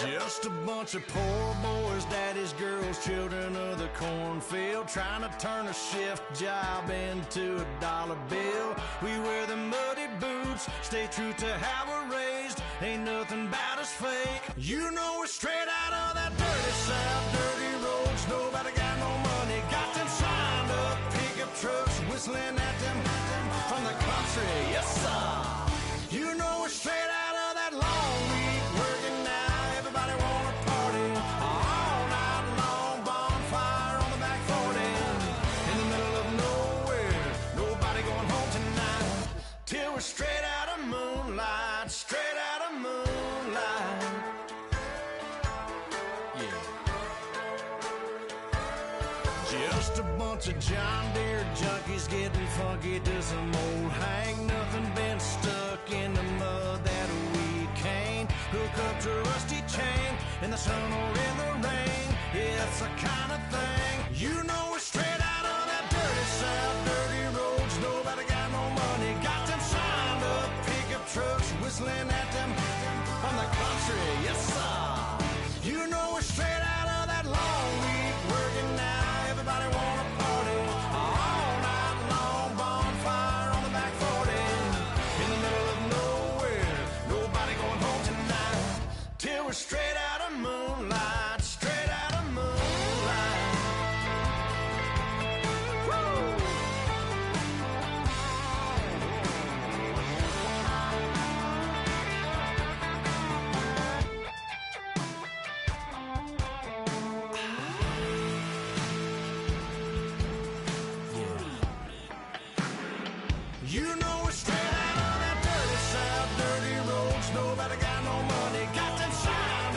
Just a bunch of poor boys, daddies, girls, children of the cornfield, trying to turn a shift job into a dollar bill. We wear the muddy boots, stay true to how we're raised. Ain't nothing about us fake. You know we're straight out of that dirty South, dirty roads. Nobody got no money, got them signed up pickup trucks, whistling at them from the country. Yes, sir. You know we're straight out of that long week working now. Everybody wanna party all night long, bonfire on the back 40 in the middle of nowhere. Nobody going home tonight till we're straight out of moonlight, straight out of moonlight. Yeah. Just a bunch of John Deere junkies getting funky to some old hang. Nothing been stuck in the mud that we can't hook up to a rusty chain in the sun or in the rain. Yeah, it's the kind of thing. You know we're straight out of that dirty South, dirty roads. Nobody got no money, got them signed up pickup trucks, whistling at them from the country. Yes, sir. You know we're straight out of that long week working now. Everybody wanna party all night long, bonfire on the back 40 in the middle of nowhere. Nobody going home tonight till we're straight out of moonlight, straight out of moonlight. Woo! You know we're straight out of that dirty South, dirty roads. Nobody got no money, got them signed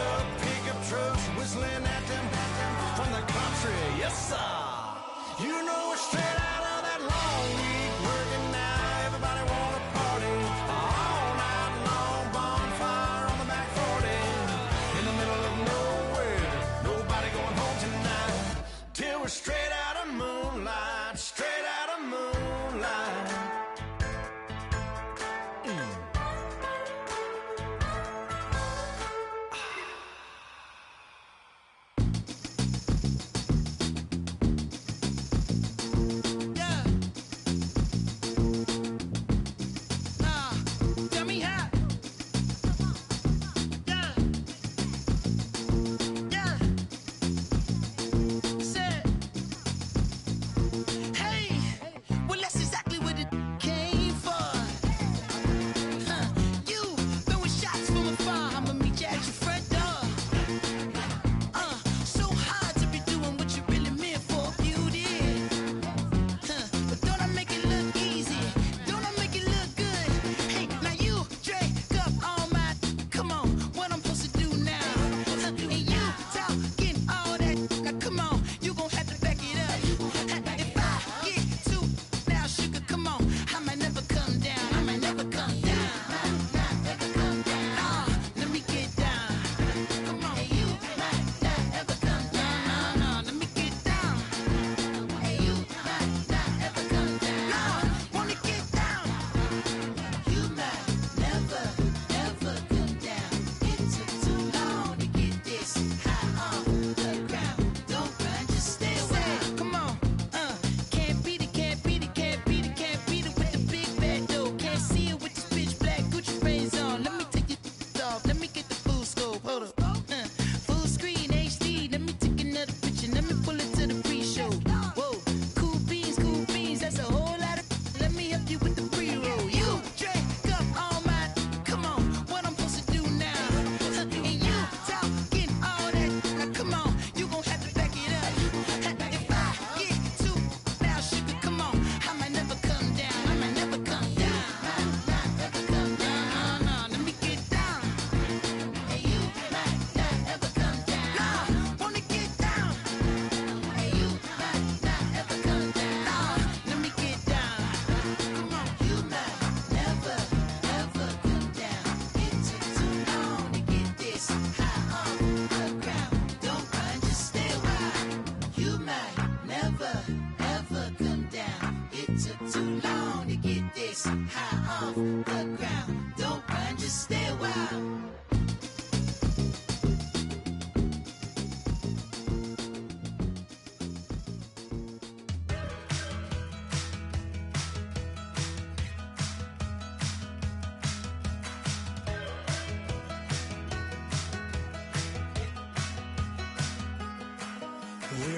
We're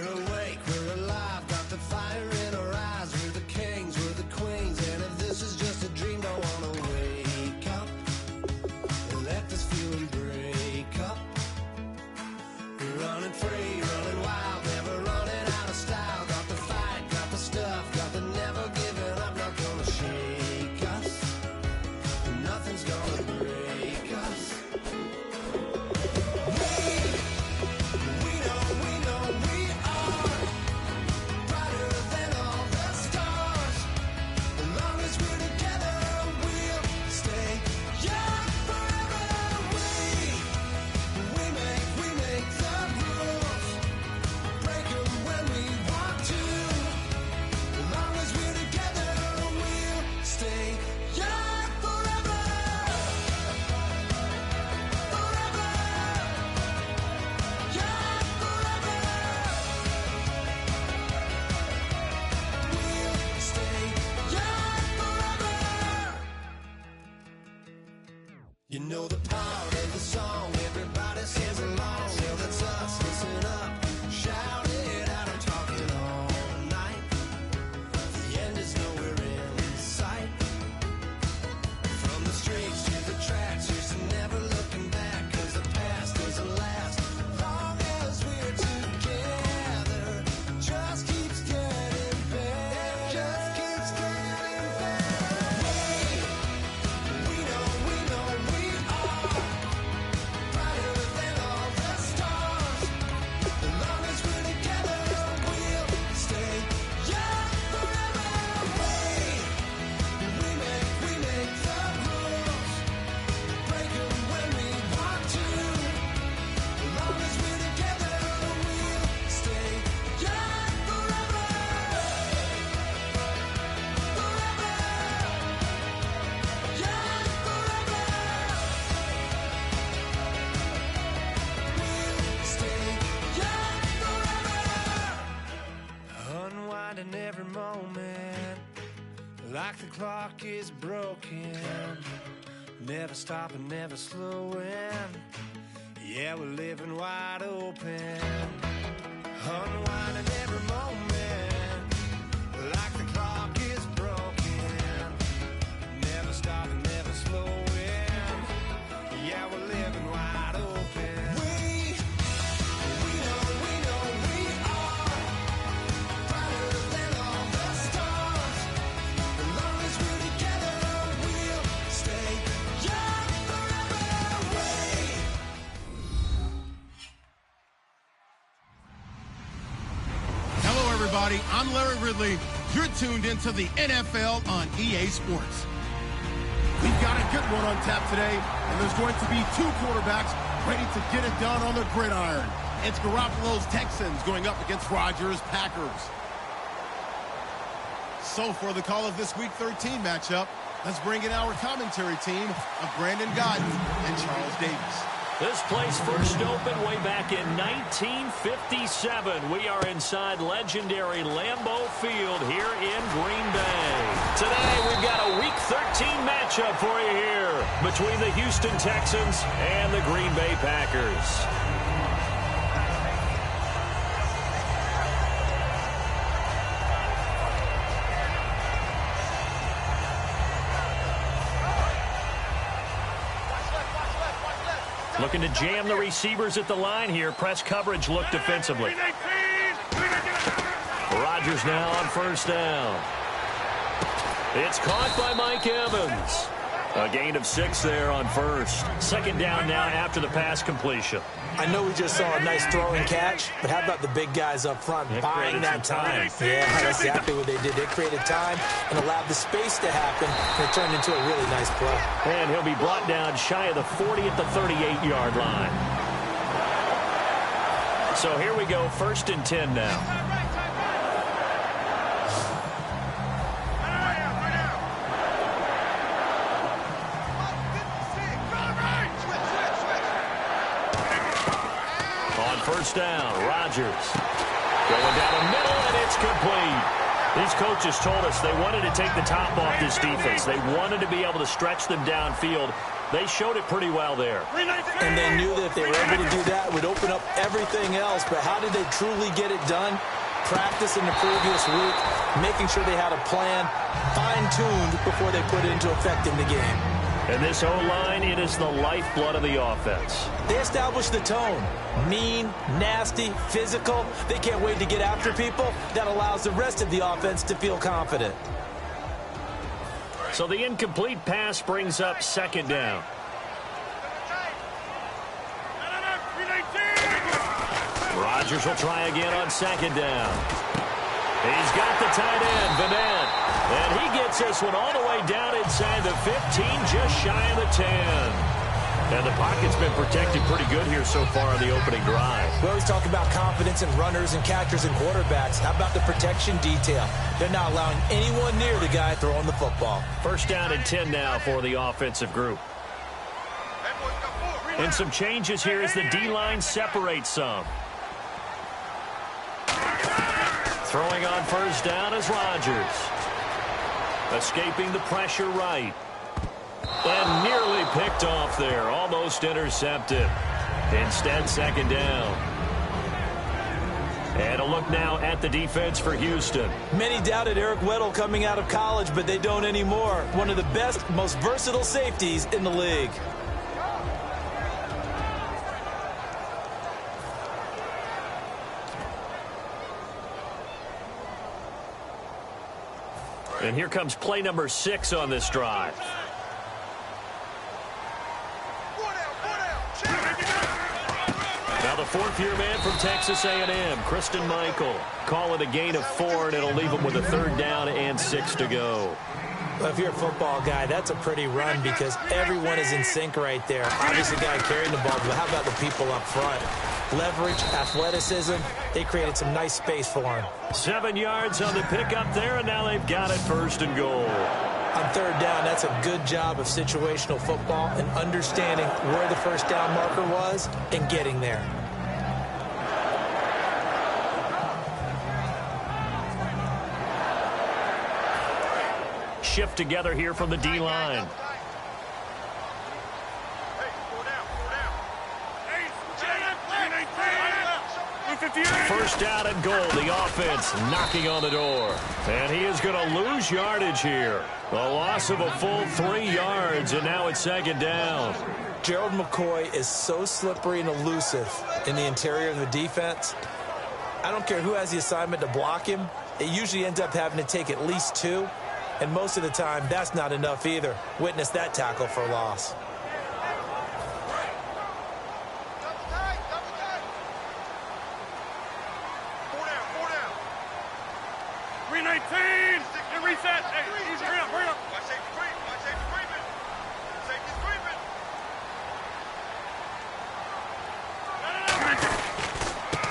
awake, we're alive, got the fire in our eyes. We're the kings, we're the queens, and if this is just a dream, don't wanna wake up and let this feeling break up. We're running free, running wild, never running out of style. Got the fight, got the stuff, got the never giving up. Not gonna shake us, nothing's gonna break us. You know the power of the song, everybody sings along. Well, that's us, listen up, shout it out, I'm talking all night. The end is nowhere in sight. From the streets to the tracks, here's to never looking back, cause the past doesn't last. Long as we're together, just keeps getting better, just keeps getting better. We know we are brighter than all the stars. As long as we're together, we'll stay young forever. We make the rules, break 'em when we want to. As long as we're together, we'll stay young forever. Forever. Young forever. We'll stay young forever. Unwinding every moment, like the clock is broken. Never stopping, never slowing. Yeah, we're living wide open. Unwinding every moment, like the clock is broken. Never stopping, never slowing. Yeah, we're living wide open. We know we are brighter than all the stars. As long as we're together, we'll stay young forever. Hello, everybody. I'm Larry Ridley. You're tuned into the NFL on EA Sports. We've got a good one on tap today, and there's going to be two quarterbacks ready to get it done on the gridiron. It's Garoppolo's Texans going up against Rodgers' Packers. So for the call of this Week 13 matchup, let's bring in our commentary team of Brandon Godden and Charles Davis. This place first opened way back in 1957. We are inside legendary Lambeau Field here in Green Bay. Today, we've got a Week 13 matchup for you here between the Houston Texans and the Green Bay Packers. Looking to jam the receivers at the line here. Press coverage look defensively. Rodgers now on first down. It's caught by Mike Evans. A gain of 6 there on first. Second down now after the pass completion. I know we just saw a nice throw and catch, but how about the big guys up front buying that time? Yeah, that's exactly what they did. They created time and allowed the space to happen, and it turned into a really nice play. And he'll be brought down shy of the 40 at the 38-yard line. So here we go, 1st and 10 now. first down. Rodgers going down the middle, and it's complete. These coaches told us they wanted to take the top off this defense. They wanted to be able to stretch them downfield. They showed it pretty well there. And they knew that if they were able to do that, it would open up everything else. But how did they truly get it done? Practice in the previous week, making sure they had a plan, fine-tuned before they put it into effect in the game. And this O-line, it is the lifeblood of the offense. They established the tone. Mean, nasty, physical. They can't wait to get after people. That allows the rest of the offense to feel confident. So the incomplete pass brings up second down. Rodgers will try again on second down. He's got the tight end, Vanette. And he gets this one all the way down inside the 15, just shy of the 10. And the pocket's been protected pretty good here so far on the opening drive. We always talk about confidence in runners and catchers and quarterbacks. How about the protection detail? They're not allowing anyone near the guy throwing the football. First down and 10 now for the offensive group. And some changes here as the D-line separates some. Throwing on first down is Rodgers. Escaping the pressure right. And nearly picked off there. Almost intercepted. Instead, second down. And a look now at the defense for Houston. Many doubted Eric Weddle coming out of college, but they don't anymore. One of the best, most versatile safeties in the league. And here comes play number 6 on this drive. Now the fourth-year man from Texas A&M, Christine Michael, call it a gain of 4, and it'll leave him with a third down and 6 to go. Well, if you're a football guy, that's a pretty run because everyone is in sync right there. Obviously, the guy carrying the ball, but how about the people up front? Leverage, athleticism, they created some nice space for him. 7 yards on the pickup there, and now they've got it first and goal. On third down, that's a good job of situational football and understanding where the first down marker was and getting there. Shift together here from the D-line. First down and goal. The offense knocking on the door. And he is going to lose yardage here. A loss of a full 3 yards, and now it's second down. Gerald McCoy is so slippery and elusive in the interior of the defense. I don't care who has the assignment to block him. It usually ends up having to take at least 2. And most of the time, that's not enough either. Witness that tackle for loss.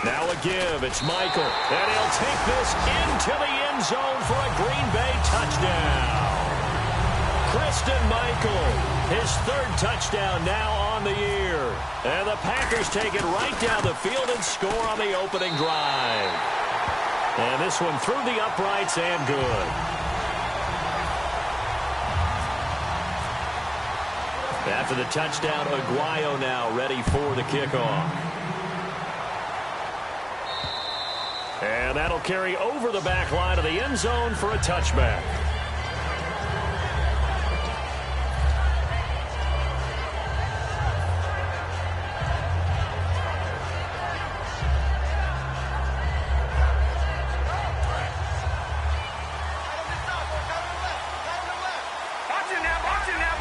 Now a give. It's Michael. And he'll take this into the end zone for a Green Bay touchdown. Christine Michael, his third touchdown now on the year. And the Packers take it right down the field and score on the opening drive. And this one through the uprights and good. After the touchdown, Aguayo now ready for the kickoff. And that'll carry over the back line of the end zone for a touchback.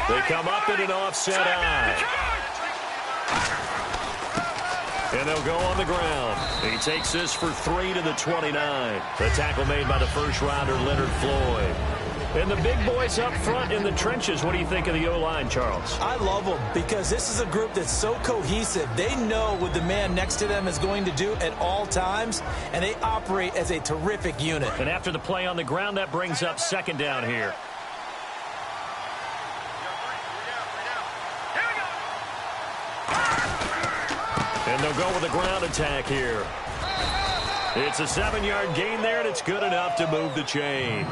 They come up in an offset eye. And they'll go on the ground. He takes this for 3 to the 29. The tackle made by the first-rounder, Leonard Floyd. And the big boys up front in the trenches. What do you think of the O-line, Charles? I love them because this is a group that's so cohesive. They know what the man next to them is going to do at all times, and they operate as a terrific unit. And after the play on the ground, that brings up second down here. And they'll go with a ground attack here. It's a 7-yard gain there, and it's good enough to move the chains.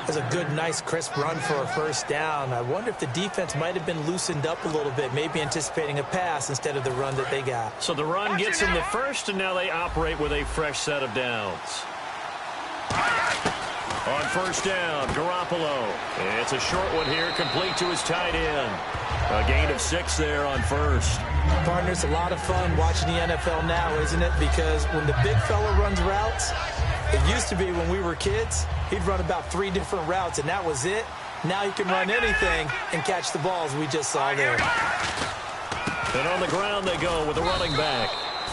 That's a good, nice, crisp run for a first down. I wonder if the defense might have been loosened up a little bit, maybe anticipating a pass instead of the run that they got. So the run gets them the first, and now they operate with a fresh set of downs. On first down, Garoppolo. It's a short one here, complete to his tight end. A gain of 6 there on first. Partners, a lot of fun watching the NFL now, isn't it? Because when the big fella runs routes, it used to be when we were kids, he'd run about 3 different routes, and that was it. Now he can run anything and catch the balls we just saw there. And on the ground they go with the running back.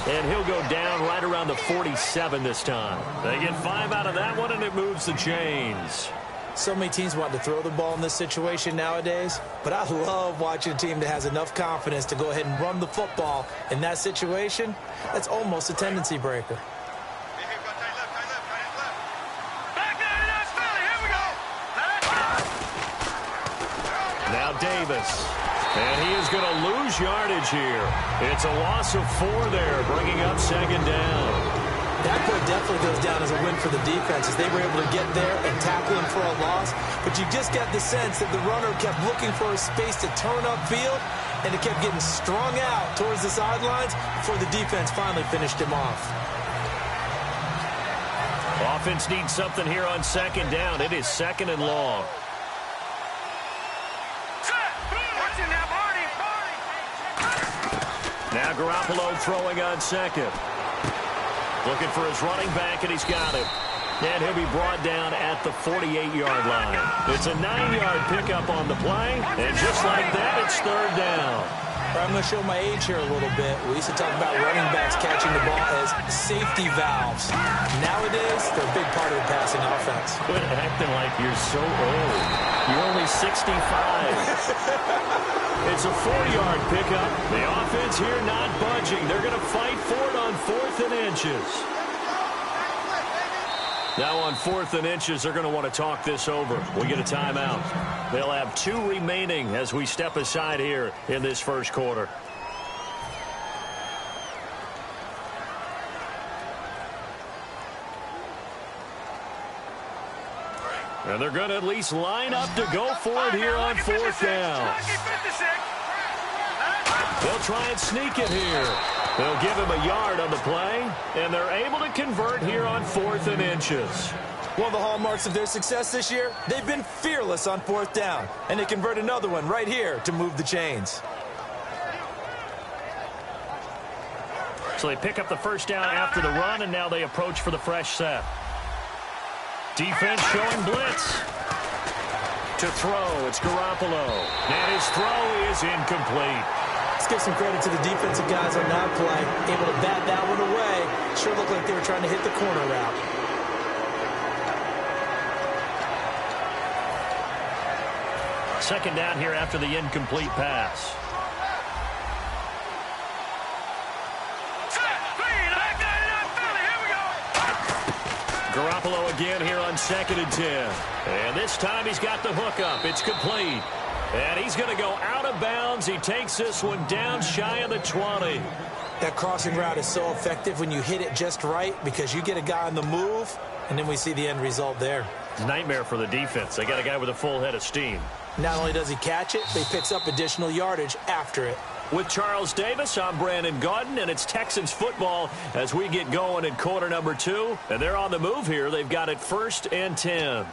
And he'll go down right around the 47 this time. They get 5 out of that one, and it moves the chains. So many teams want to throw the ball in this situation nowadays, but I love watching a team that has enough confidence to go ahead and run the football in that situation. That's almost a tendency breaker. Now Davis. And he is going to lose yardage here. It's a loss of 4 there, bringing up second down. That play definitely goes down as a win for the defense as they were able to get there and tackle him for a loss. But you just got the sense that the runner kept looking for a space to turn upfield, and it kept getting strung out towards the sidelines before the defense finally finished him off. Offense needs something here on second down. It is second and long. Now Garoppolo throwing on second. Looking for his running back, and he's got it. And he'll be brought down at the 48-yard line. It's a 9-yard pickup on the play, and just like that, it's third down. I'm going to show my age here a little bit. We used to talk about running backs catching the ball as safety valves. Nowadays, they're a big part of the passing offense. Quit acting like you're so old. You're only 65. It's a 4-yard pickup. The offense here not budging. They're going to fight for it on 4th and inches. Now on 4th and inches, they're going to want to talk this over. We get a timeout. They'll have 2 remaining as we step aside here in this first quarter. And they're going to at least line up to go for it here on 4th down. They'll try and sneak it here. They'll give him a yard on the play, and they're able to convert here on 4th and inches. One of the hallmarks of their success this year, they've been fearless on 4th down, and they convert another one right here to move the chains. So they pick up the first down after the run, and now they approach for the fresh set. Defense showing blitz. To throw, it's Garoppolo. And his throw is incomplete. Let's give some credit to the defensive guys on that play. Able to bat that one away. Sure looked like they were trying to hit the corner route. Second down here after the incomplete pass. Garoppolo again here on 2nd and 10. And this time he's got the hook up. It's complete. And he's going to go out of bounds. He takes this one down shy of the 20. That crossing route is so effective when you hit it just right because you get a guy on the move, and then we see the end result there. Nightmare for the defense. They got a guy with a full head of steam. Not only does he catch it, but he picks up additional yardage after it. With Charles Davis, I'm Brandon Gaudin, and it's Texans football as we get going in quarter number 2. And they're on the move here. They've got it 1st and 10.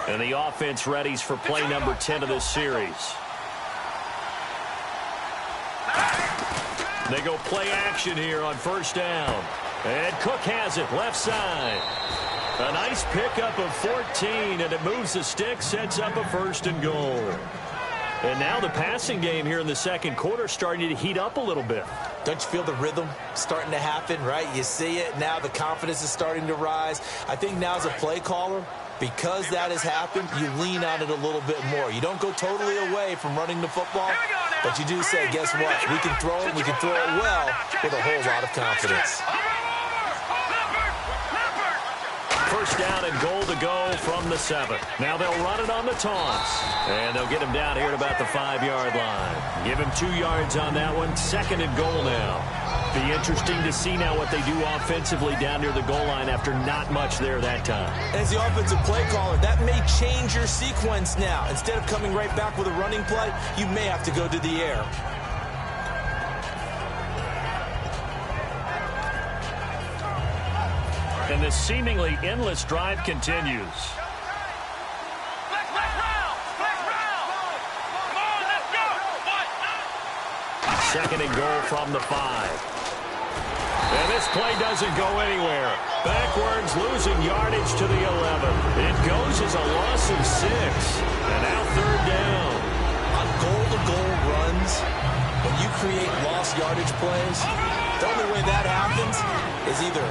And the offense readies for play number 10 of this series. They go play action here on first down. And Cook has it left side. A nice pickup of 14, and it moves the stick, sets up a 1st and goal. And now the passing game here in the second quarter starting to heat up a little bit. Don't you feel the rhythm starting to happen, right? You see it. Now the confidence is starting to rise. I think now as a play caller, because that has happened, you lean on it a little bit more. You don't go totally away from running the football, but you do say, guess what? We can throw it, we can throw it well with a whole lot of confidence. First down and goal to go from the 7. Now they'll run it on the toss. And they'll get him down here at about the 5-yard line. Give him 2 yards on that one. Second and goal now. Be interesting to see now what they do offensively down near the goal line after not much there that time. As the offensive play caller, that may change your sequence now. Instead of coming right back with a running play, you may have to go to the air. And this seemingly endless drive continues. Second and goal from the 5. And this play doesn't go anywhere. Backwards, losing yardage to the 11. It goes as a loss of 6. And now third down. On goal-to-goal runs, when you create lost yardage plays, the only way that happens is either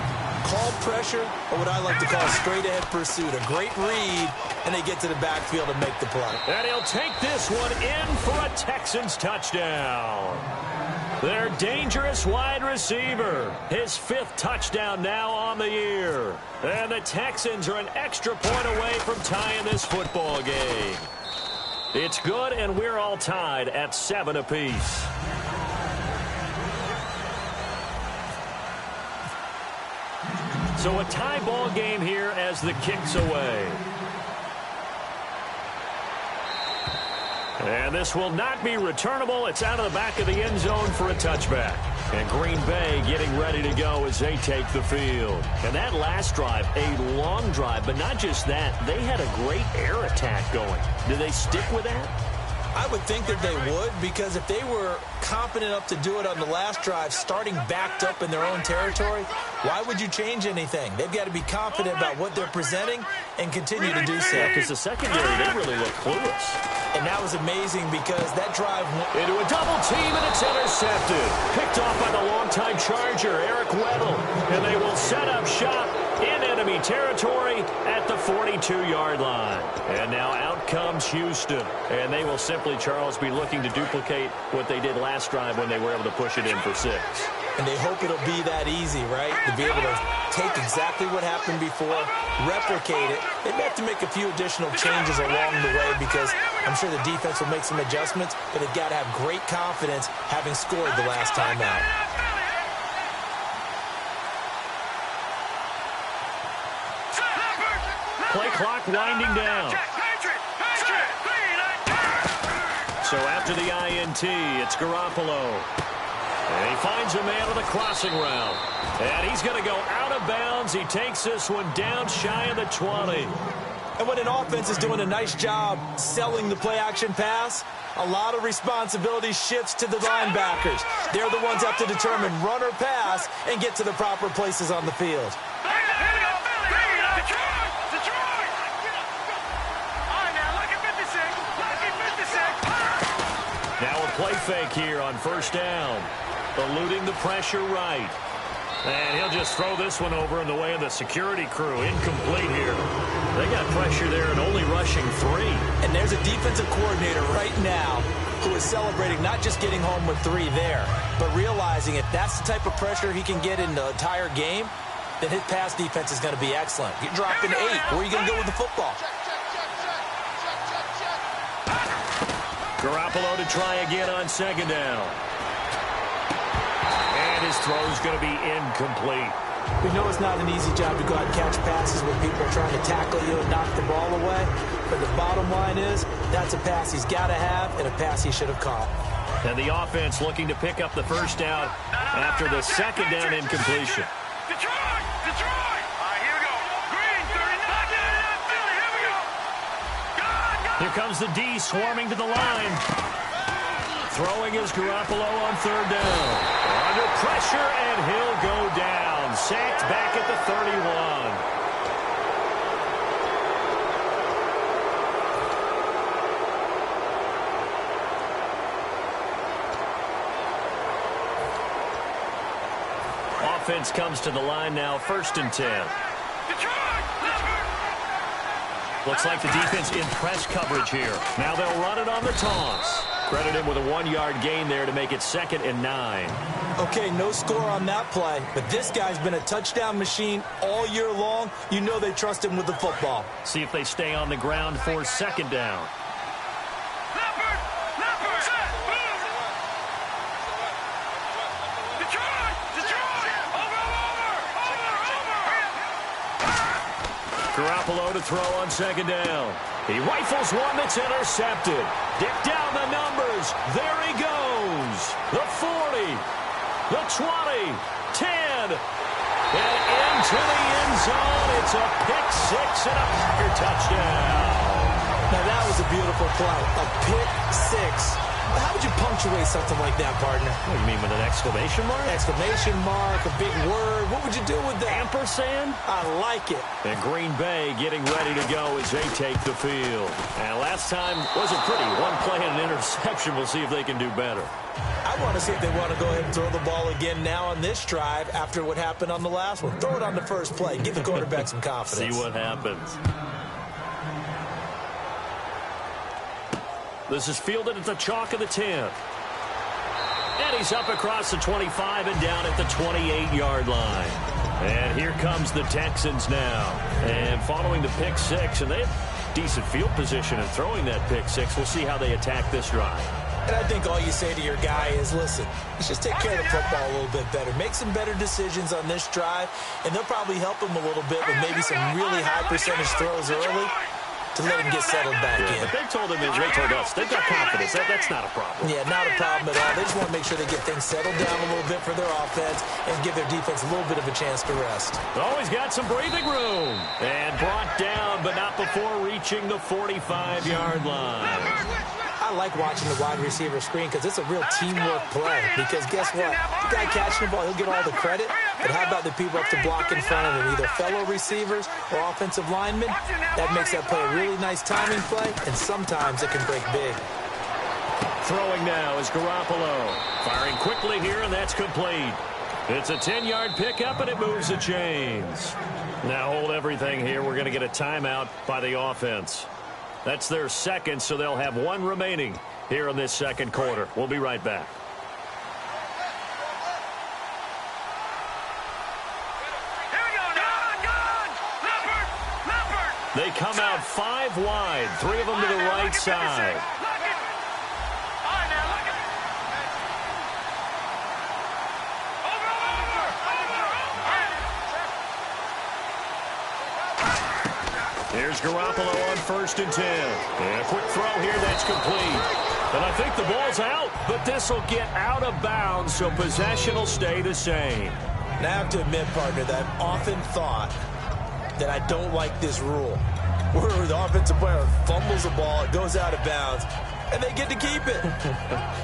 called pressure or what I like to call straight-ahead pursuit. A great read, and they get to the backfield and make the play. And he'll take this one in for a Texans touchdown. Their dangerous wide receiver. His 5th touchdown now on the year. And the Texans are an extra point away from tying this football game. It's good, and we're all tied at 7 apiece. So a tie ball game here as the kick's away. And this will not be returnable. It's out of the back of the end zone for a touchback. And Green Bay getting ready to go as they take the field. And that last drive, a long drive, but not just that. They had a great air attack going. Do they stick with that? I would think that they would, because if they were confident enough to do it on the last drive, starting backed up in their own territory, why would you change anything? They've got to be confident about what they're presenting and continue to do so. Because the secondary, they really look clueless. And that was amazing because that drive went into a double team, and it's intercepted. Picked off by the longtime Charger, Eric Weddle. And they will set up shop in enemy territory at the 42-yard line. And now out comes Houston. And they will simply, Charles, be looking to duplicate what they did last drive when they were able to push it in for 6. And they hope it'll be that easy, right? To be able to take exactly what happened before, replicate it. They may have to make a few additional changes along the way because I'm sure the defense will make some adjustments, but they've got to have great confidence having scored the last time out. Play clock winding down. So after the INT, it's Garoppolo. And he finds a man on the crossing route. And he's going to go out of bounds. He takes this one down shy of the 20. And when an offense is doing a nice job selling the play-action pass, a lot of responsibility shifts to the linebackers. They're the ones up to determine run or pass and get to the proper places on the field. Now a play fake here on first down. Eluding the pressure right. And he'll just throw this one over in the way of the security crew. Incomplete here. They got pressure there and only rushing 3. And there's a defensive coordinator right now who is celebrating not just getting home with 3 there, but realizing if that's the type of pressure he can get in the entire game, then his pass defense is going to be excellent. You're dropping 8. Where are you going to go with the football? Garoppolo to try again on second down. And his throw is going to be incomplete. We know it's not an easy job to go out and catch passes when people are trying to tackle you and knock the ball away. But the bottom line is, that's a pass he's got to have and a pass he should have caught. And the offense looking to pick up the first down after the second down incompletion. Here comes the D swarming to the line. Throwing is Garoppolo on third down. Under pressure, and he'll go down. Sacked back at the 31. Offense comes to the line now, 1st and 10. Looks like the defense in press coverage here. Now they'll run it on the toss. Credit him with a 1-yard gain there to make it 2nd and 9. Okay, no score on that play, but this guy's been a touchdown machine all year long. You know they trust him with the football. See if they stay on the ground for 2nd down. Garoppolo to throw on 2nd down. He rifles one that's intercepted. Dick down the numbers. There he goes. The 40, the 20, 10, and into the end zone. It's a pick 6 and a Packer touchdown. Now that was a beautiful play. A pick 6. How would you punctuate something like that, partner? What do you mean, with an exclamation mark? Exclamation mark, a big word. What would you do with that? Ampersand? I like it. And Green Bay getting ready to go as they take the field. And last time wasn't pretty. One play and an interception. We'll see if they can do better. I want to see if they want to go ahead and throw the ball again now on this drive after what happened on the last one. Throw it on the first play. Give the quarterback some confidence. See what happens. This is fielded at the chalk of the 10. And he's up across the 25 and down at the 28-yard line. And here comes the Texans now. And following the pick 6, and they have decent field position in throwing that pick 6. We'll see how they attack this drive. And I think all you say to your guy is, listen, let's just take care of the football a little bit better. Make some better decisions on this drive, and they'll probably help him a little bit with maybe some really high percentage throws early to let him get settled back in. But they told him, as they told us, they've got confidence. That's not a problem. Yeah, not a problem at all. They just want to make sure they get things settled down a little bit for their offense and give their defense a little bit of a chance to rest. Always got some breathing room. And brought down, but not before reaching the 45-yard line. I like watching the wide receiver screen because it's a real teamwork play. Because guess what? The guy catching the ball, he'll get all the credit. But how about the people up to block in front of him, either fellow receivers or offensive linemen? That makes that play a really nice timing play, and sometimes it can break big. Throwing now is Garoppolo. Firing quickly here, and that's complete. It's a 10-yard pickup, and it moves the chains. Now hold everything here. We're going to get a timeout by the offense. That's their second, so they'll have one remaining here in this second quarter. We'll be right back. They come out 5 wide, 3 of them to the right side. Here's Garoppolo on 1st and 10. And a quick throw here, that's complete. And I think the ball's out, but this will get out of bounds, so possession will stay the same. Now I have to admit, partner, that I've often thought that I don't like this rule, where the offensive player fumbles the ball, it goes out of bounds, and they get to keep it.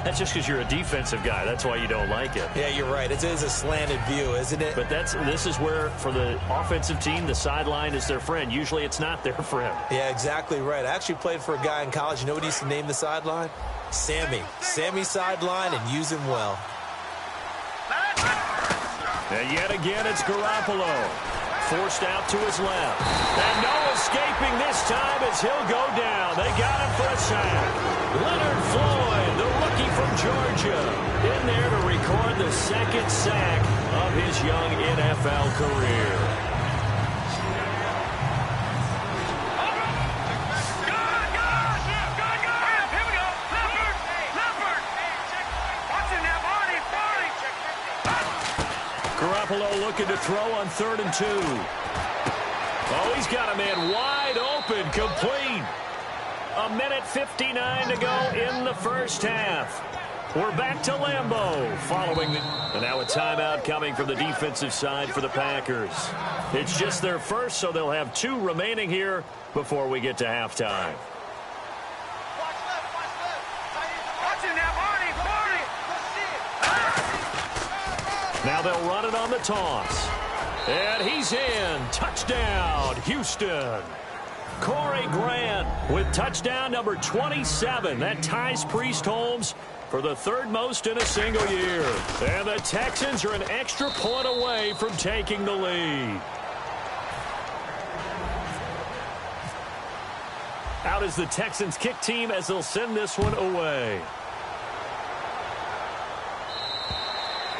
That's just because you're a defensive guy. That's why you don't like it. Yeah, you're right. It is a slanted view, isn't it? But this is where, for the offensive team, the sideline is their friend. Usually it's not their friend. Yeah, exactly right. I actually played for a guy in college. You know what he used to name the sideline? Sammy. Sammy sideline, and use him well. And yet again, it's Garoppolo. Forced out to his left. And no escaping this time as he'll go down. They got him for a sack. Leonard Floyd, the rookie from Georgia, in there to record the second sack of his young NFL career. Garoppolo looking to throw on 3rd and 2. Oh, he's got a man wide open, complete. 1:59 to go in the first half. We're back to Lambeau following and now a timeout coming from the defensive side for the Packers. It's just their first, so they'll have 2 remaining here before we get to halftime. Now they'll run it on the toss. And he's in. Touchdown, Houston. Corey Grant with touchdown number 27. That ties Priest Holmes for the 3rd most in a single year. And the Texans are an extra point away from taking the lead. Out is the Texans kick team as they'll send this one away.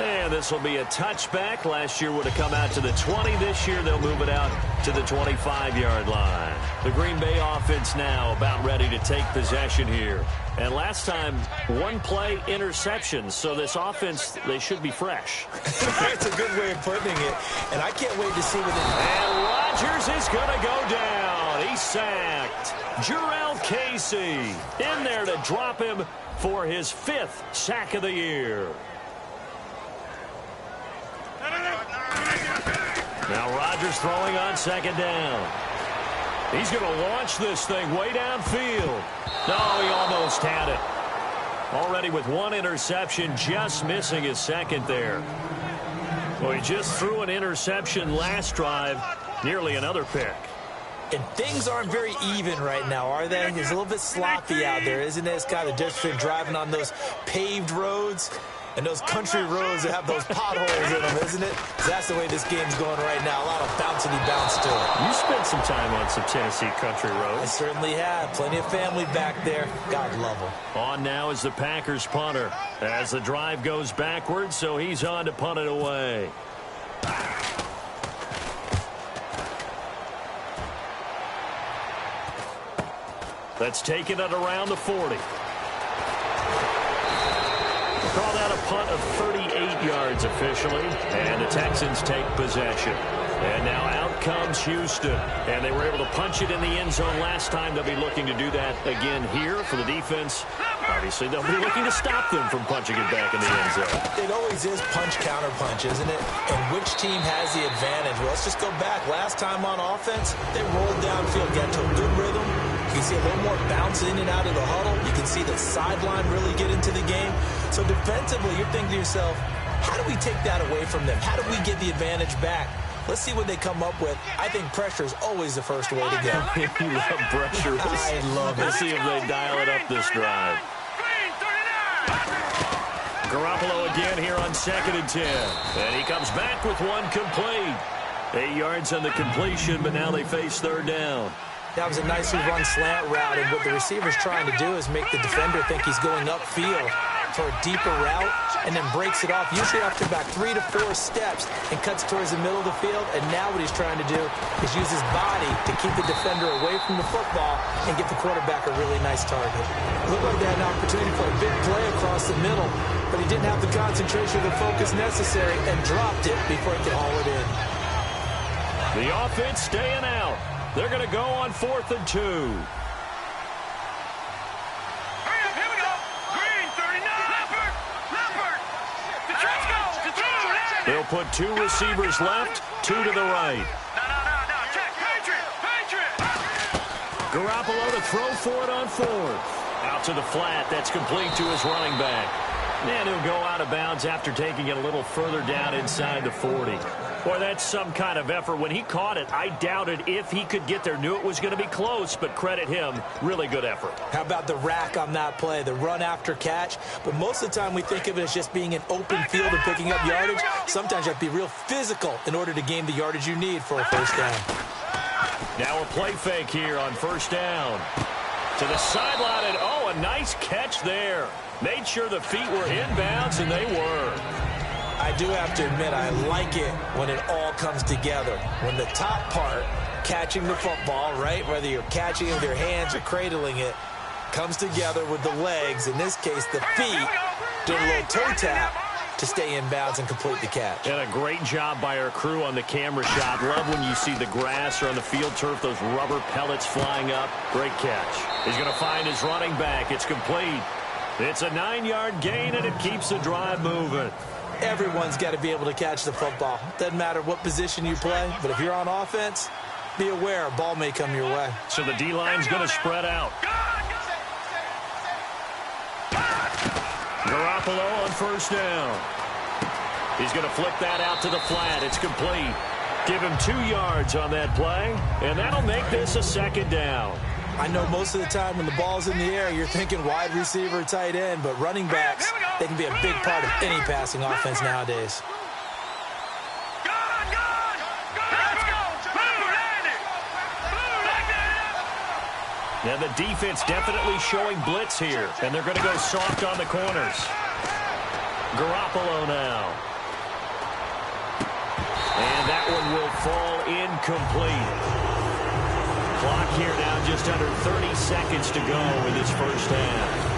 And this will be a touchback. Last year would have come out to the 20. This year they'll move it out to the 25-yard line. The Green Bay offense now about ready to take possession here. And last time, one play interception. So this offense, they should be fresh. That's a good way of putting it. And I can't wait to see what And Rodgers is going to go down. He's sacked. Jurrell Casey in there to drop him for his 5th sack of the year. Now Rodgers throwing on 2nd down. He's going to launch this thing way downfield. No, he almost had it. Already with 1 interception, just missing his 2nd there. Well, he just threw an interception last drive, nearly another pick. And things aren't very even right now, are they? It's a little bit sloppy out there, isn't it? It's kind of difference between driving on those paved roads and those country roads that have those potholes in them, isn't it? That's the way this game's going right now. A lot of bounce to it. You spent some time on some Tennessee country roads. I certainly have. Plenty of family back there. God love them. On now is the Packers punter as the drive goes backwards, so he's on to punt it away. That's taken it around the 40. Call that a punt of 38 yards officially, and the Texans take possession. And now out comes Houston, and they were able to punch it in the end zone last time. They'll be looking to do that again here for the defense. Obviously, they'll be looking to stop them from punching it back in the end zone. It always is punch-counter-punch, isn't it? And which team has the advantage? Well, let's just go back. Last time on offense, they rolled downfield, got to a good rhythm. You can see a little more bounce in and out of the huddle. You can see the sideline really get into the game. So defensively, you're thinking to yourself, how do we take that away from them? How do we get the advantage back? Let's see what they come up with. I think pressure is always the first way to go. You love pressure. I love it. Let's see if they dial it up this drive. Garoppolo again here on 2nd and 10. And he comes back with one complete. 8 yards on the completion, but now they face 3rd down. That was a nicely run slant route, and what the receiver's trying to do is make the defender think he's going upfield for a deeper route, and then breaks it off, usually after about 3 to 4 steps, and cuts towards the middle of the field. And now what he's trying to do is use his body to keep the defender away from the football and get the quarterback a really nice target. Looked like they had an opportunity for a big play across the middle, but he didn't have the concentration or the focus necessary and dropped it before he could haul it in. The offense staying out. They're going to go on 4th and 2. They'll put 2 receivers left, 2 to the right. Garoppolo to throw for it on 4th. Out to the flat. That's complete to his running back. And he'll go out of bounds after taking it a little further down inside the 40. Boy, that's some kind of effort. When he caught it, I doubted if he could get there. Knew it was going to be close, but credit him. Really good effort. How about the rack on that play, the run after catch? But most of the time we think of it as just being an open field and picking up yardage. Sometimes you have to be real physical in order to gain the yardage you need for a 1st down. Now a play fake here on 1st down. To the sideline, and oh, a nice catch there. Made sure the feet were inbounds, and they were. I do have to admit, I like it when it all comes together. When the top part, catching the football, right, whether you're catching it with your hands or cradling it, comes together with the legs, in this case the feet, doing a little toe tap to stay in bounds and complete the catch. And a great job by our crew on the camera shot. Love when you see the grass or on the field turf, those rubber pellets flying up. Great catch. He's going to find his running back. It's complete. It's a 9-yard gain, and it keeps the drive moving. Everyone's got to be able to catch the football. Doesn't matter what position you play, but if you're on offense, be aware a ball may come your way. So the D-line's going to spread out. Garoppolo on 1st down. He's going to flip that out to the flat. It's complete. Give him 2 yards on that play, and that'll make this a 2nd down. I know most of the time when the ball's in the air, you're thinking wide receiver, tight end, but running backs, they can be a big part of any passing offense nowadays. Now the defense definitely showing blitz here, and they're going to go soft on the corners. Garoppolo now. And that one will fall incomplete. Clock here now just under 30 seconds to go in this first half.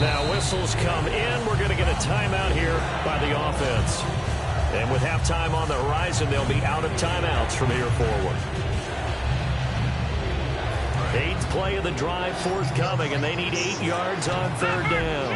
Now whistles come in. We're going to get a timeout here by the offense. And with halftime on the horizon, they'll be out of timeouts from here forward. 8th play of the drive forthcoming, and they need 8 yards on 3rd down.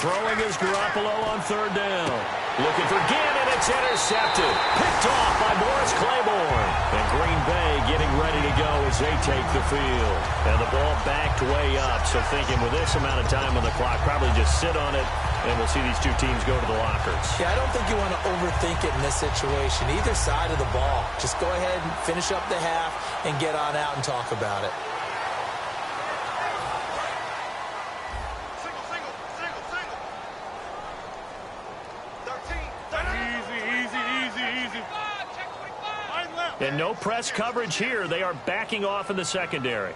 Throwing is Garoppolo on 3rd down. Looking for Gannon. It's intercepted. Picked off by Morris Claiborne. And Green Bay getting ready to go as they take the field. And the ball backed way up. So thinking with this amount of time on the clock, probably just sit on it, and we'll see these two teams go to the lockers. Yeah, I don't think you want to overthink it in this situation. Either side of the ball. Just go ahead and finish up the half and get on out and talk about it. And no press coverage here. They are backing off in the secondary.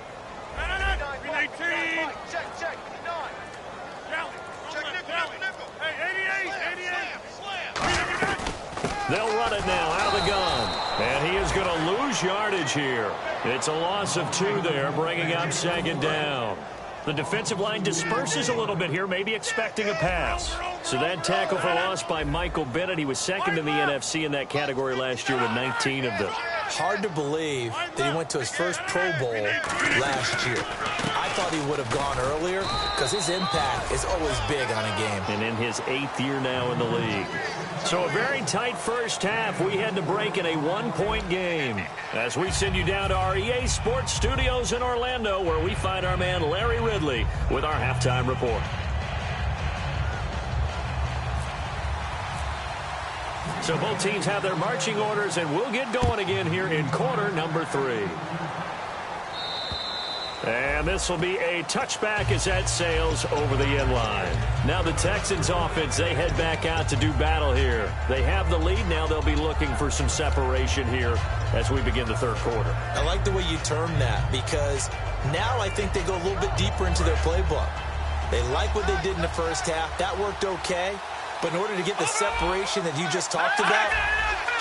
They'll run it now out of the gun. And he is going to lose yardage here. It's a loss of 2 there, bringing up 2nd down. The defensive line disperses a little bit here, maybe expecting a pass. So that tackle for loss by Michael Bennett. He was 2nd in the NFC in that category last year with 19 of them. Hard to believe that he went to his first Pro Bowl last year. I thought he would have gone earlier because his impact is always big on a game. And in his 8th year now in the league. So a very tight first half. We had to break in a 1-point game. As we send you down to our EA Sports Studios in Orlando, where we find our man Larry Ridley with our halftime report. So both teams have their marching orders, and we'll get going again here in quarter number 3. And this will be a touchback as that sails over the end line. Now the Texans offense, they head back out to do battle here. They have the lead. Now they'll be looking for some separation here as we begin the 3rd quarter. I like the way you term that, because now I think they go a little bit deeper into their playbook. They like what they did in the first half. That worked okay. But in order to get the separation that you just talked about,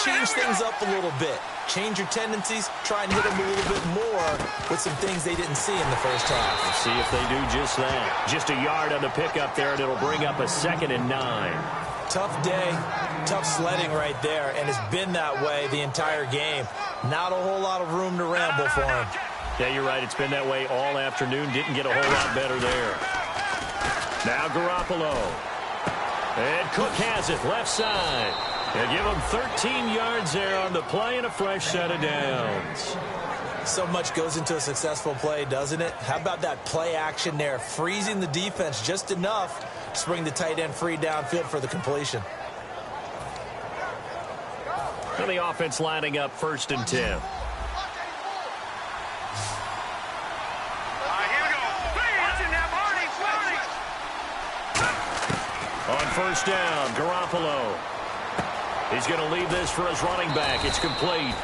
change things up a little bit. Change your tendencies. Try and hit them a little bit more with some things they didn't see in the first half. Let's see if they do just that. Just a yard on the pickup there, and it'll bring up a 2nd and 9. Tough day, tough sledding right there, and it's been that way the entire game. Not a whole lot of room to ramble for him. Yeah, you're right. It's been that way all afternoon. Didn't get a whole lot better there. Now Garoppolo. And Cook has it, left side. And give him 13 yards there on the play and a fresh set of downs. So much goes into a successful play, doesn't it? How about that play action there, freezing the defense just enough to bring the tight end free downfield for the completion. And the offense lining up 1st and 10. On 1st down, Garoppolo. He's going to leave this for his running back. It's complete.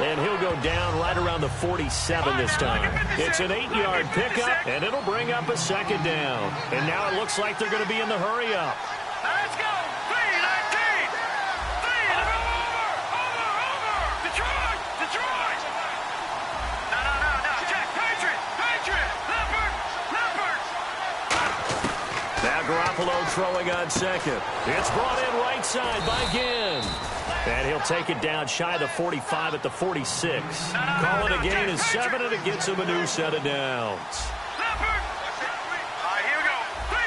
And he'll go down right around the 47 this time. It's an 8-yard pickup, and it'll bring up a 2nd down. And now it looks like they're going to be in the hurry-up. Let's go! 3-19! 3, over! Detroit! No, Jack, Patriot! Leopard! Now Garoppolo throwing on 2nd. It's brought in right side by Ginn. And he'll take it down shy of the 45 at the 46. Calling a gain is 7, and it gets him a new set of downs. Leopard! All right, here we go. 3,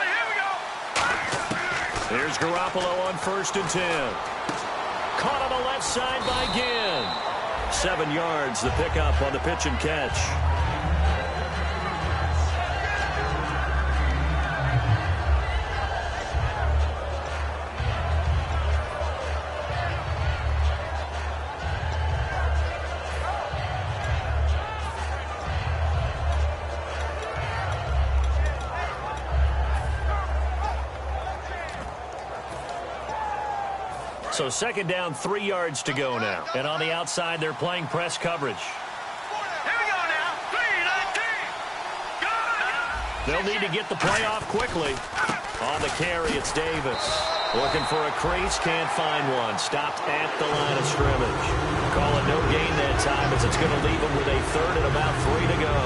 here we go. Here's Garoppolo on 1st and 10. Caught on the left side by Ginn. 7 yards, the pickup on the pitch and catch. So second down, 3 yards to go now. And on the outside, they're playing press coverage. Here we go now. 3-19. They'll need to get the play off quickly. On the carry, it's Davis. Looking for a crease, can't find one. Stopped at the line of scrimmage. Call it no gain that time as it's going to leave them with a third and about 3 to go.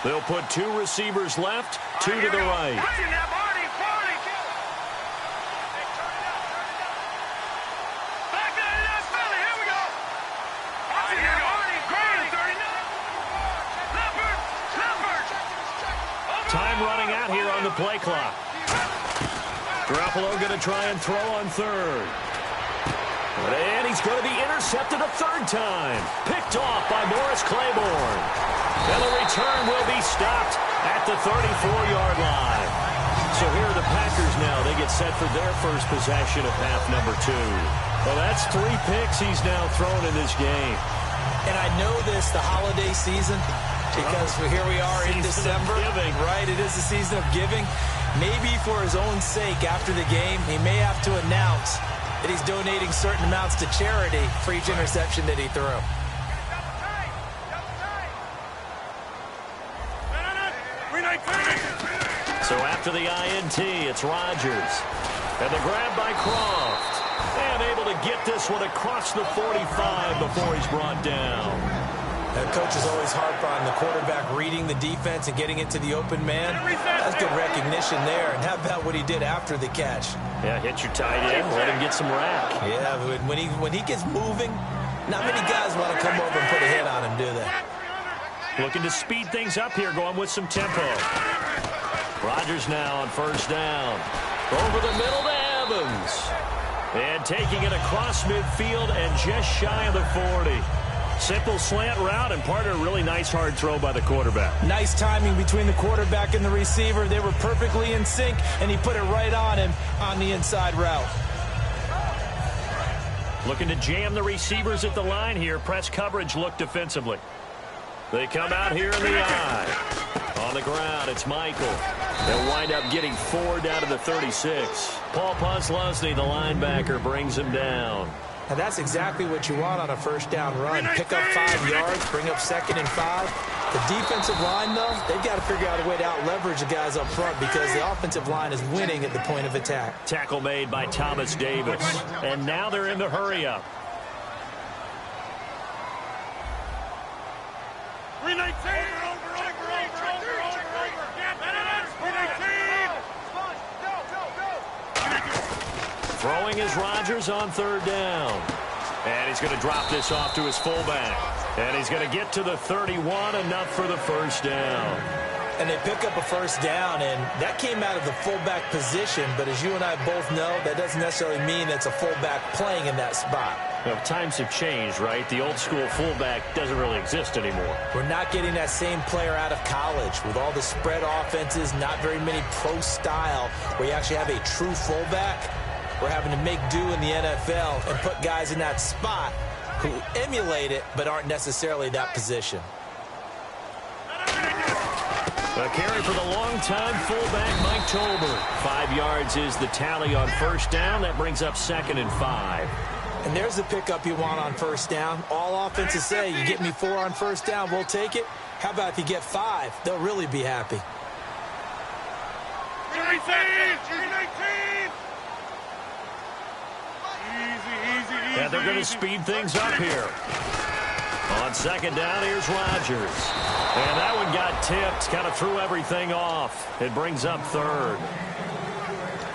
They'll put 2 receivers left, 2 to the right. Time running out here on the play clock. Garoppolo going to try and throw on third. And he's going to be intercepted a third time. Picked off by Morris Claiborne. And the return will be stopped at the 34-yard line. So here are the Packers now. They get set for their first possession of half number 2. Well, that's 3 picks he's now thrown in this game. And I know this, the holiday season, because here we are in December. Right, it is the season of giving. Maybe for his own sake after the game, he may have to announce that he's donating certain amounts to charity for each interception that he threw. So after the INT, it's Rodgers. And the grab by Croft. And able to get this one across the 45 before he's brought down. That coach is always harp on the quarterback reading the defense and getting into the open man. That's good recognition there. And how about what he did after the catch? Yeah, hit your tight end, let him get some rack. Yeah, when he gets moving, not many guys want to come over and put a hit on him, do they? Looking to speed things up here, going with some tempo. Rodgers now on first down. Over the middle to Evans. And taking it across midfield and just shy of the 40. Simple slant route and part of a really nice hard throw by the quarterback. Nice timing between the quarterback and the receiver. They were perfectly in sync, and he put it right on him on the inside route. Looking to jam the receivers at the line here. Press coverage look defensively. They come out here in the eye. On the ground, it's Michael. They'll wind up getting 4 down to the 36. Paul Posluszny, the linebacker, brings him down. And that's exactly what you want on a first down run. Pick up 5 yards, bring up 2nd and 5. The defensive line, though, they've got to figure out a way to out-leverage the guys up front because the offensive line is winning at the point of attack. Tackle made by Thomas Davis. And now they're in the hurry-up. 319. Throwing is Rodgers on third down. And he's going to drop this off to his fullback. And he's going to get to the 31, enough for the first down. And they pick up a first down, and that came out of the fullback position. But as you and I both know, that doesn't necessarily mean that's a fullback playing in that spot. Well, times have changed, right? The old school fullback doesn't really exist anymore. We're not getting that same player out of college with all the spread offenses, not very many pro style where you actually have a true fullback. We're having to make do in the NFL and put guys in that spot who emulate it but aren't necessarily that position. A carry for the longtime fullback, Mike Tolbert. 5 yards is the tally on first down. That brings up 2nd and 5. And there's the pickup you want on first down. All offenses say, you get me 4 on first down, we'll take it. How about if you get 5? They'll really be happy. 319. And they're going to speed things up here. On second down, here's Rodgers. And that one got tipped, kind of threw everything off. It brings up third.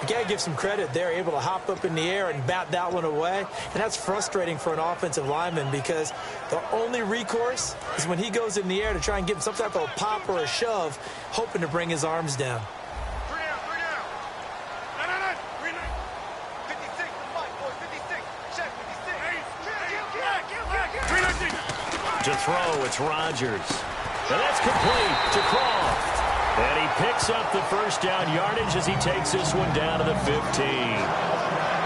You got to give some credit. They're able to hop up in the air and bat that one away. And that's frustrating for an offensive lineman because the only recourse is when he goes in the air to try and give him some type of a pop or a shove, hoping to bring his arms down. To throw, it's Rodgers. And that's complete to Croft. And he picks picks up the first down yardage as he takes this one down to the 15.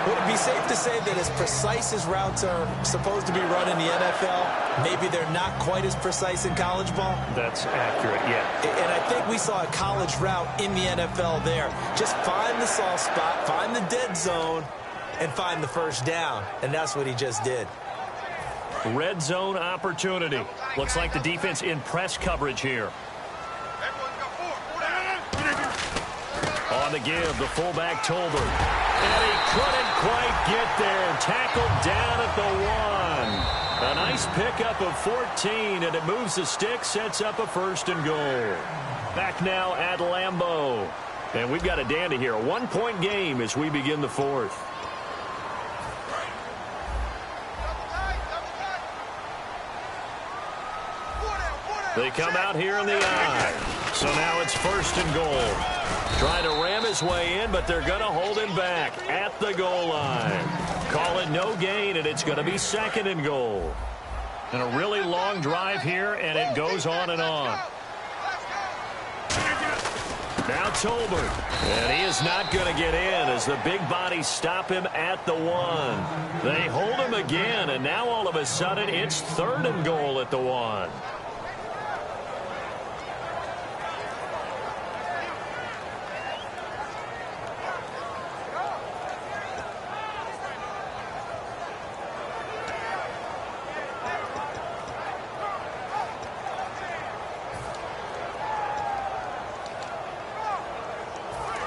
Would it be safe to say that as precise as routes are supposed to be run in the NFL, maybe they're not quite as precise in college ball? That's accurate, yeah. And I think we saw a college route in the NFL there. Just find the soft spot, find the dead zone, and find the first down. And that's what he just did. Red zone opportunity. Looks like the defense in press coverage here. On the give, the fullback Tolbert. And he couldn't quite get there. Tackled down at the 1. A nice pickup of 14, and it moves the stick, sets up a 1st and goal. Back now at Lambeau. And we've got a dandy here. A 1-point game as we begin the 4th. They come out here in the I. So now it's 1st and goal. Trying to ram his way in, but they're going to hold him back at the goal line. Call it no gain, and it's going to be 2nd and goal. And a really long drive here, and it goes on and on. Now Tolbert, and he is not going to get in as the big bodies stop him at the 1. They hold him again, and now all of a sudden it's 3rd and goal at the 1.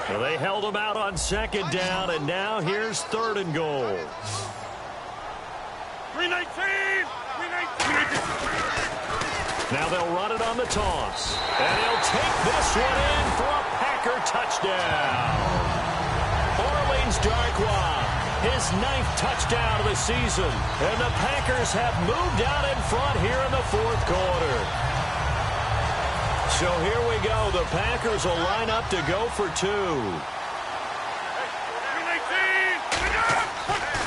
Well, they held him out on 2nd down, and now here's 3rd and goal. 319! Now they'll run it on the toss. And he'll take this one in for a Packer touchdown. Orleans Darkwa, his 9th touchdown of the season. And the Packers have moved out in front here in the 4th quarter. So here we go. The Packers will line up to go for 2.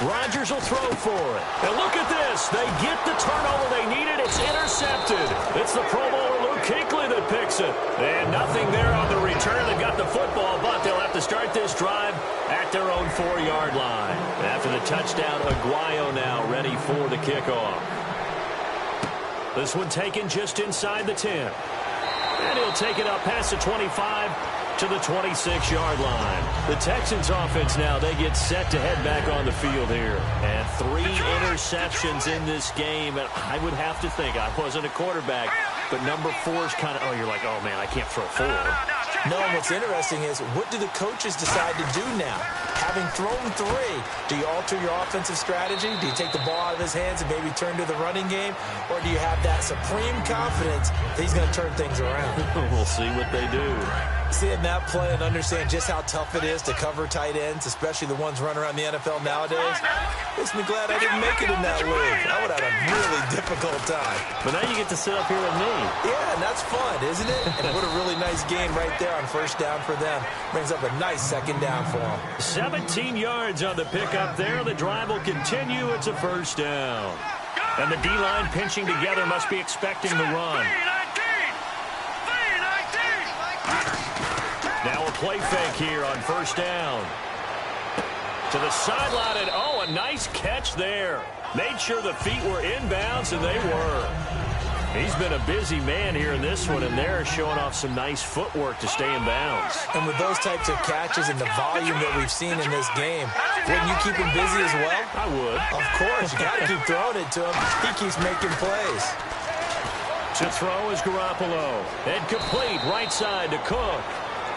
Rodgers will throw for it. And look at this. They get the turnover they needed. It's intercepted. It's the Pro Bowler Luke Kuechly that picks it. And nothing there on the return. They've got the football, but they'll have to start this drive at their own 4-yard line. After the touchdown, Aguayo now ready for the kickoff. This one taken just inside the 10. And he'll take it up past the 25 to the 26-yard line. The Texans offense now, they get set to head back on the field here. And 3 interceptions in this game. And I would have to think, I wasn't a quarterback, but number 4 is kind of, you're like, oh, man, I can't throw 4. No, and what's interesting is, what do the coaches decide to do now? Having thrown 3, do you alter your offensive strategy? Do you take the ball out of his hands and maybe turn to the running game? Or do you have that supreme confidence that he's going to turn things around? We'll see what they do. Seeing that play and understand just how tough it is to cover tight ends, especially the ones running around the NFL nowadays, makes me glad I didn't make it in that league. I would have had a really difficult time. But now you get to sit up here with me. Yeah, and that's fun, isn't it? And what a really nice game right there on 1st down for them. Brings up a nice 2nd down for them. 17 yards on the pickup there. The drive will continue. It's a 1st down. And the D-line pinching together must be expecting the run. Now a play fake here on 1st down. To the sideline, and oh, a nice catch there. Made sure the feet were inbounds, and they were. He's been a busy man here in this one, and they're showing off some nice footwork to stay in bounds. And with those types of catches and the volume that we've seen in this game, wouldn't you keep him busy as well? I would. Of course. You got to keep throwing it to him. He keeps making plays. To throw is Garoppolo. And complete right side to Cook.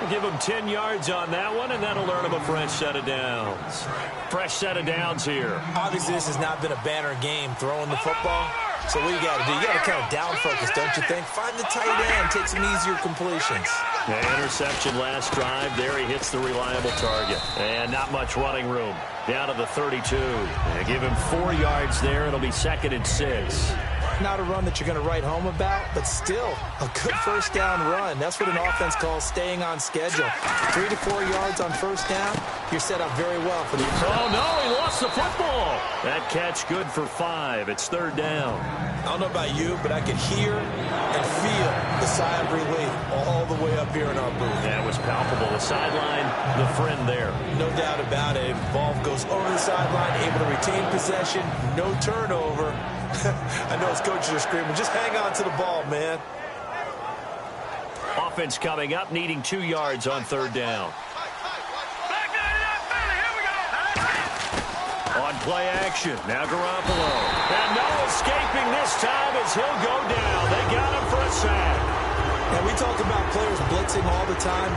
Give him 10 yards on that one, and that'll earn him a fresh set of downs. Fresh set of downs here. Obviously, this has not been a banner game throwing the football. So what you got to do, you got to kind of down focus, don't you think? Find the tight end, take some easier completions. The interception last drive. There he hits the reliable target. And not much running room. Down to the 32. Give him 4 yards there. It'll be 2nd and 6. not a run that you're going to write home about, but still a good first down run. That's what an offense calls staying on schedule. 3 to 4 yards on first down, you're set up very well for the Oh, no, he lost the football. That catch good for 5. It's third down. I don't know about you, but I could hear and feel the sigh of relief all the way up here in our booth. That was palpable. The sideline, the friend there. No doubt about it. Ball goes over the sideline, able to retain possession, no turnover. I know his coaches are screaming, just hang on to the ball, man. Offense coming up, needing 2 yards on third down. On play action, now Garoppolo. And no escaping this time as he'll go down. They got him for a sack. And we talk about players blitzing all the time.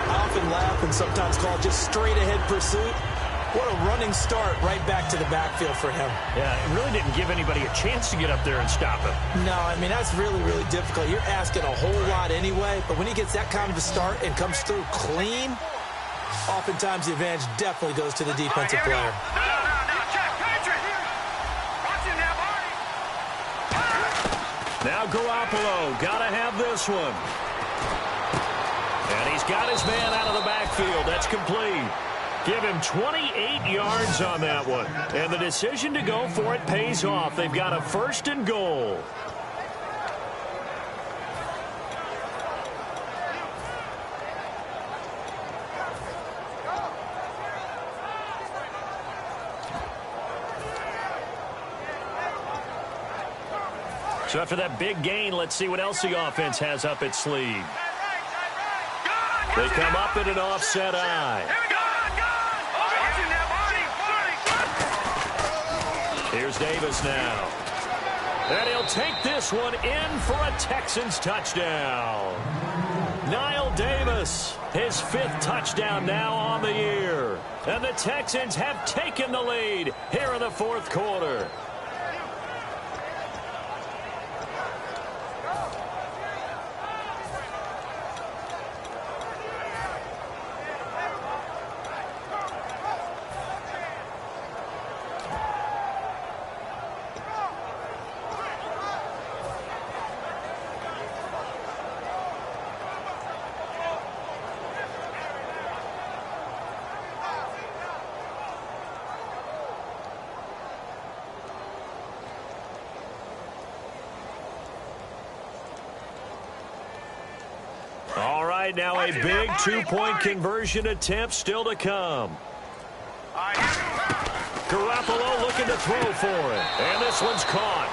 I often laugh and sometimes call just straight-ahead pursuit. What a running start right back to the backfield for him. Yeah, it really didn't give anybody a chance to get up there and stop him. No, I mean, that's really, really difficult. You're asking a whole lot anyway, but when he gets that kind of a start and comes through clean, oftentimes the advantage definitely goes to the defensive player. Now Garoppolo, gotta have this one. And he's got his man out of the backfield. That's complete. Give him 28 yards on that one. And the decision to go for it pays off. They've got a first and goal. So after that big gain, let's see what else the offense has up its sleeve. They come up in an offset eye. Here's Davis now. And he'll take this one in for a Texans touchdown. Niall Davis, his 5th touchdown now on the year. And the Texans have taken the lead here in the 4th quarter. All right, now a big 2-point conversion attempt still to come. Garoppolo looking to throw for it. And this one's caught.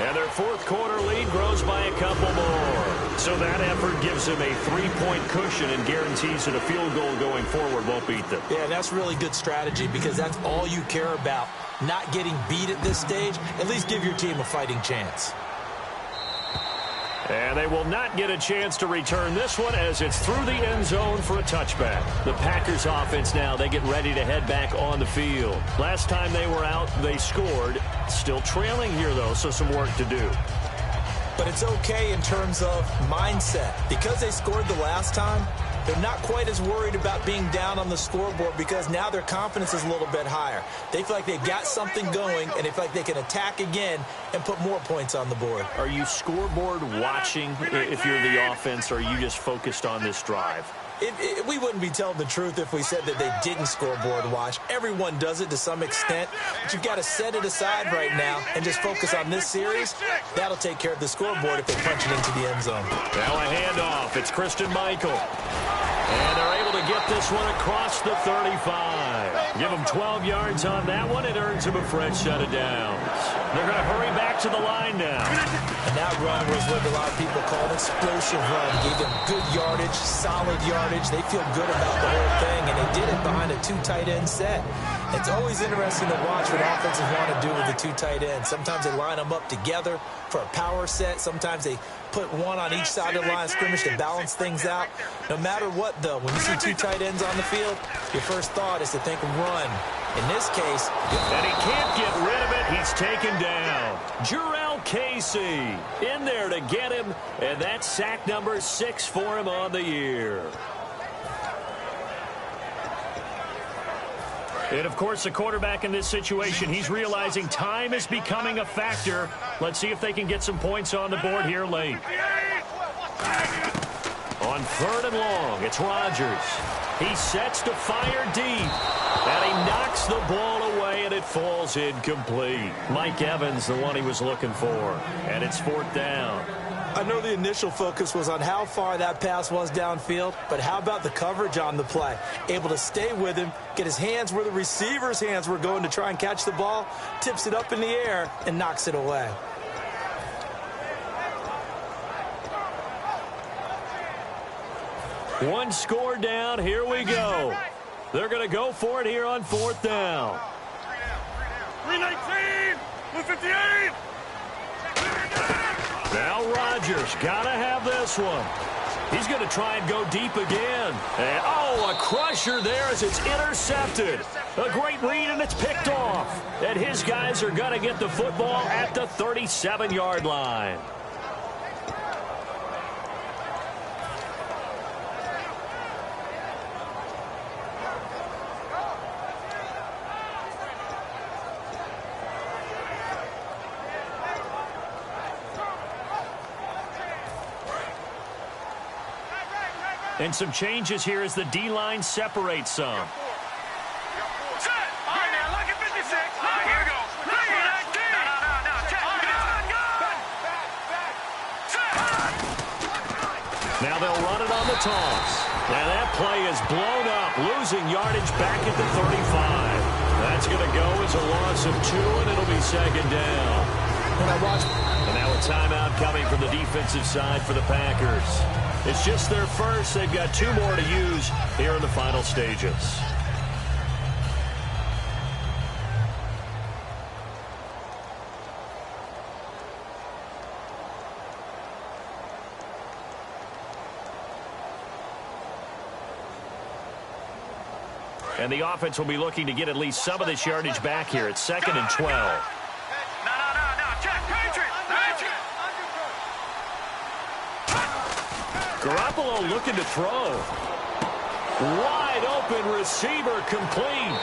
And their 4th quarter lead grows by a couple more. So that effort gives them a 3-point cushion and guarantees that a field goal going forward won't beat them. Yeah, that's really good strategy because that's all you care about. Not getting beat at this stage. At least give your team a fighting chance. And they will not get a chance to return this one as it's through the end zone for a touchback. The Packers offense now, they get ready to head back on the field. Last time they were out, they scored. Still trailing here, though, so some work to do. But it's okay in terms of mindset. Because they scored the last time, they're not quite as worried about being down on the scoreboard because now their confidence is a little bit higher. They feel like they've got something going, and they feel like they can attack again and put more points on the board. Are you scoreboard watching if you're the offense, or are you just focused on this drive? We wouldn't be telling the truth if we said that they didn't scoreboard watch. Everyone does it to some extent, but you've got to set it aside right now and just focus on this series. That'll take care of the scoreboard if they punch it into the end zone. Now a handoff. It's Christian Michael. And they're able to get this one across the 35. Give them 12 yards on that one. It earns them a fresh set of downs. They're going to hurry back to the line now. And that run was what a lot of people call an explosive run. Gave them good yardage, solid yardage. They feel good about the whole thing, and they did it behind a 2 tight end set. It's always interesting to watch what offenses want to do with the 2 tight ends. Sometimes they line them up together for a power set. Sometimes they put one on each side of the line of scrimmage to balance things out. No matter what, though, when you see 2 tight ends on the field, your first thought is to think run. In this case, and he can't get rid of it. He's taken down. Jurrell Casey in there to get him, and that's sack number 6 for him on the year. And, of course, the quarterback in this situation, he's realizing time is becoming a factor. Let's see if they can get some points on the board here late. On 3rd and long, it's Rodgers. He sets to fire deep, and he knocks the ball away, and it falls incomplete. Mike Evans, the one he was looking for, and it's 4th down. I know the initial focus was on how far that pass was downfield, but how about the coverage on the play? Able to stay with him, get his hands where the receiver's hands were going to try and catch the ball, tips it up in the air, and knocks it away. One score down, here we go. They're going to go for it here on 4th down. 319, 158. Now Rodgers, gotta have this one. He's going to try and go deep again. And, oh, a crusher there as it's intercepted. A great read, and it's picked off. And his guys are going to get the football at the 37-yard line. And some changes here as the D-line separates some. Set. All right, now, look at 56. All right, here we go. 319. No. Check. Gun. Set. Now they'll run it on the toss. Now that play is blown up, losing yardage back at the 35. That's going to go as a loss of 2, and it'll be 2nd down. And now a timeout coming from the defensive side for the Packers. It's just their first. They've got 2 more to use here in the final stages. And the offense will be looking to get at least some of this yardage back here. It's 2nd and 12. No. Check. Patriot. Garoppolo looking to throw. Wide open receiver complete.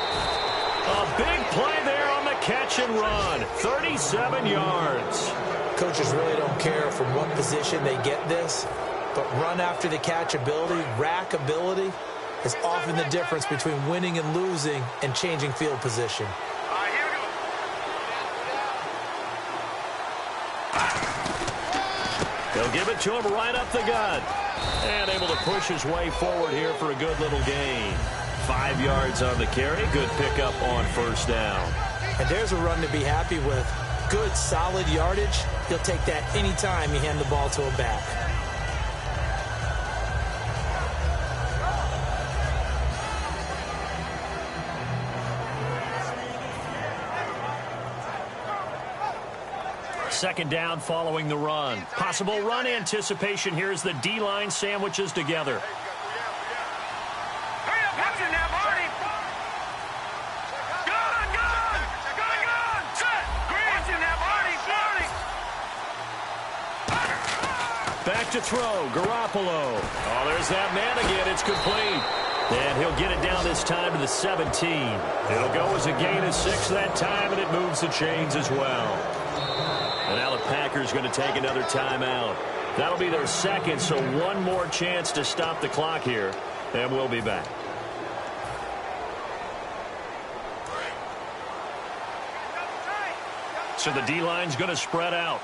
A big play there on the catch and run. 37 yards. Coaches really don't care from what position they get this, but run after the catch ability, rack ability, is often the difference between winning and losing and changing field position. All right, here we go. They'll give it to him right up the gut. And able to push his way forward here for a good little gain. 5 yards on the carry. Good pickup on 1st down. And there's a run to be happy with. Good, solid yardage. He'll take that anytime you hand the ball to a back. Second down following the run. Possible run anticipation here as the D-line sandwiches together. Hurry up, watch it now, Marty. Gun. Set. Watch it now, Marty. Back to throw, Garoppolo. Oh, there's that man again. It's complete. And he'll get it down this time to the 17. It'll go as a gain of 6 that time, and it moves the chains as well. And now the Packers going to take another timeout. That'll be their 2nd, so 1 more chance to stop the clock here, and we'll be back. So the D-line's going to spread out.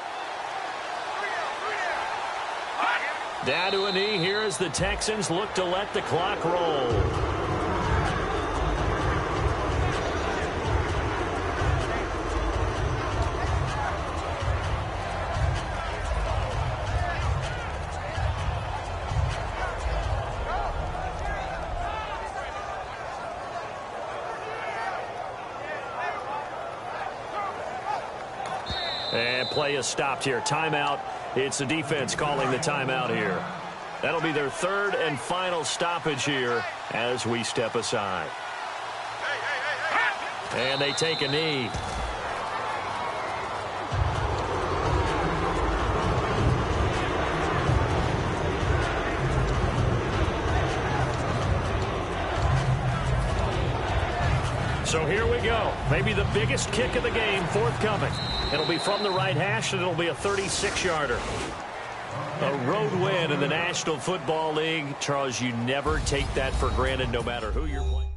Down to a knee here as the Texans look to let the clock roll. And play is stopped here. Timeout. It's the defense calling the timeout here. That'll be their 3rd and final stoppage here as we step aside. And they take a knee. So here we go. Maybe the biggest kick of the game forthcoming. It'll be from the right hash, and it'll be a 36-yarder. A road win in the National Football League. Charles, you never take that for granted no matter who you're playing.